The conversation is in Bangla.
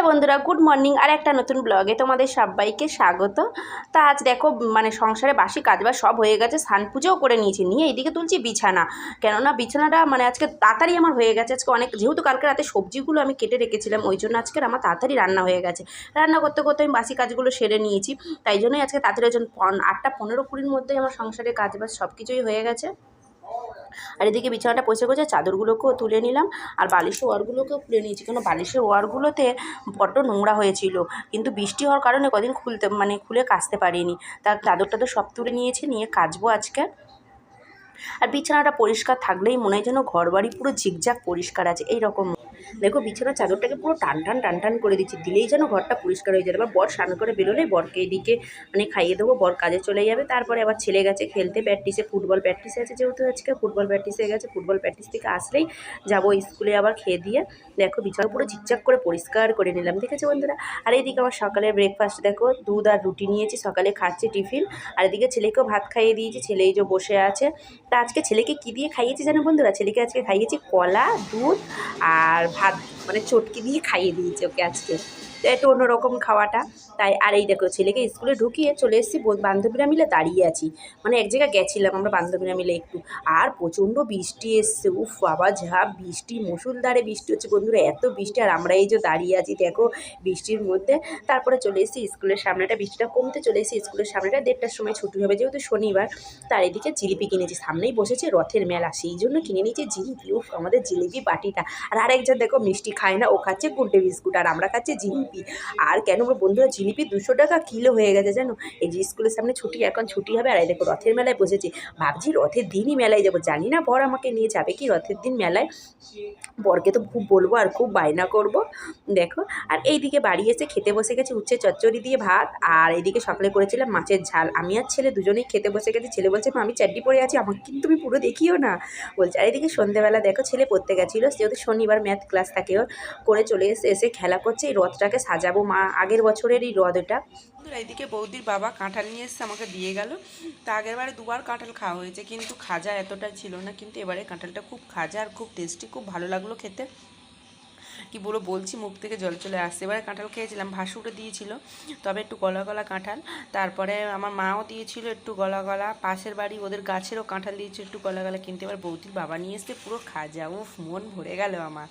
বন্ধুরা, গুড মর্নিং। আর একটা নতুন ব্লগে তোমাদের সবাইকে স্বাগত। তা আজ দেখো সংসারে বাসি কাজবাজ সব হয়ে গেছে, স্নান পুজোও করে নিয়েছি, নিয়ে এইদিকে তুলছি বিছানা। কেননা বিছানাটা আজকে তাড়াতাড়ি আমার হয়ে গেছে। আজকে অনেক, যেহেতু কালকে রাতে সবজিগুলো আমি কেটে রেখেছিলাম, ওই জন্য আজকে আমার তাড়াতাড়ি রান্না হয়ে গেছে। রান্না করতে করতে আমি বাসি কাজগুলো সেরে নিয়েছি, তাই জন্যই আজকে তাড়াতাড়ি 8টা 15-20 মধ্যেই আমার সংসারে কাজবাজ সব কিছুই হয়ে গেছে। আর এদিকে বিছানাটা পরিষ্কার করছে, চাদরগুলোকেও তুলে নিলাম, আর বালিশের ওয়ারগুলোকেও তুলে নিয়েছি, কেন বালিশের ওয়ারগুলোতে বড্ড নোংরা হয়েছিল, কিন্তু বৃষ্টি হওয়ার কারণে কদিন খুলে কাচতে পারিনি। তার চাদর টাদর সব তুলে নিয়েছি, নিয়ে কাচবো আজকে। আর বিছানাটা পরিষ্কার থাকলেই মনে হয় যেন ঘর বাড়ি পুরো ঝিকঝাক পরিষ্কার আছে এইরকম। দেখো বিছানার চাদরটাকে পুরো টান টান করে দিচ্ছি, দিলেই যেন ঘরটা পরিষ্কার হয়ে যাবে। বা বর স্নান করে বেরোলে বরকে এদিকে খাইয়ে দেবো, বর কাজে চলে যাবে। তারপরে আবার ছেলে গেছে খেলতে প্র্যাকটিসে, ফুটবল প্র্যাকটিসে আছে, যেহেতু আজকে ফুটবল প্র্যাকটিসে গেছে, ফুটবল প্র্যাকটিস থেকে আসলেই যাবো স্কুলে আবার খেয়ে দিয়ে। দেখো বিছানা পুরো ঝিকঝাক করে পরিষ্কার করে নিলাম, ঠিক আছে বন্ধুরা। আর এইদিকে আমার সকালের ব্রেকফাস্ট দেখো, দুধ আর রুটি নিয়েছি, সকালে খাচ্ছি টিফিন। আর এদিকে ছেলেকেও ভাত খাইয়ে দিয়েছি, ছেলেই যে বসে আছে। তা আজকে ছেলেকে কী দিয়ে খাইয়েছি জানো বন্ধুরা? ছেলেকে আজকে খাইয়েছি কলা, দুধ আর ভাত, চটকি দিয়ে খাইয়ে দিয়েছি ওকে আজকে। তো একটু অন্যরকম খাওয়াটা তাই। আর এই দেখো ছেলেকে স্কুলে ঢুকিয়ে চলে এসেছি, বান্ধবীরা মিলে দাঁড়িয়ে আছি, এক জায়গায় গেছিলাম আমরা বান্ধবীরা মিলে একটু। আর প্রচণ্ড বৃষ্টি এসছে, উফ বাবা ঝাপ বৃষ্টি, মুষলধারে বৃষ্টি হচ্ছে বন্ধুরা, এত বৃষ্টি। আর আমরা এই যে দাঁড়িয়ে আছি দেখো বৃষ্টির মধ্যে। তারপরে চলে এসেছি স্কুলের সামনেটা, বৃষ্টিটা কমতে চলে এসেছি স্কুলের সামনেটা, 1:30টার সময় ছুটি হবে যেহেতু শনিবার। তার এদিকে জিলিপি কিনেছি, সামনেই বসেছে রথের মেলা, সেই জন্য কিনে নিয়েছি জিলিপি। উফ আমাদের জিলিপি পার্টিটা। আর আরেকজন দেখো মিষ্টি খায় না, ও খাচ্ছে গুড্ডে বিস্কুট, আর আমরা খাচ্ছি জিলিপি। আর কেন বন্ধুরা, জিলিপি 200 টাকা কিলো হয়ে গেছে জানো। এই যে স্কুলের সামনে ছুটি, এখন ছুটি হবে, আর এই দেখো রথের মেলায় বসেছি। ভাবছি রথের দিনই মেলায় যাবো, জানি না বর আমাকে নিয়ে যাবে কি রথের দিন মেলায়। বরকে তো খুব বলবো আর খুব বায়না করব দেখো। আর এইদিকে বাড়ি এসে খেতে বসে গেছি উচ্ছে চচ্চড়ি দিয়ে ভাত, আর এইদিকে সকালে করেছিলাম মাছের ঝাল। আমি আর ছেলে দুজনেই খেতে বসে গেছি। ছেলে বলছে মা আমি চাটনি পরে আছি, আমাকে কিন্তু তুমি পুরো দেখিও না বলছে। আর এদিকে সন্ধ্যেবেলা দেখো ছেলে পড়তে গেছিলো, যেহেতু শনিবার ম্যাথ ক্লাস থাকে ওর, করে চলে এসে খেলা করছে। এই রথটাকে সাজাবো, মা আগের বছরের এই রথ এটা। এইদিকে বৌদির বাবা কাঁঠাল নিয়ে এসে আমাকে দিয়ে গেল। তা আগেরবারে 2বার কাঁঠাল খাওয়া হয়েছে, কিন্তু খাজা এতটা ছিল না, কিন্তু এবারে কাঁঠালটা খুব খাজা আর খুব টেস্টি, খুব ভালো লাগলো খেতে। কি বলছি মুখ থেকে জল চলে আসছে। এবারে কাঁঠাল খেয়েছিলাম, ভাসুরে দিয়েছিল, তবে একটু গলা গলা কাঁঠাল। তারপরে আমার মাও দিয়েছিল একটু গলা গলা, পাশের বাড়ি ওদের গাছেরও কাঁঠাল দিয়েছে একটু গলা গলা, কিন্তু এবার বৌদির বাবা নিয়ে এসে পুরো খাজা। উফ মন ভরে গেল আমার।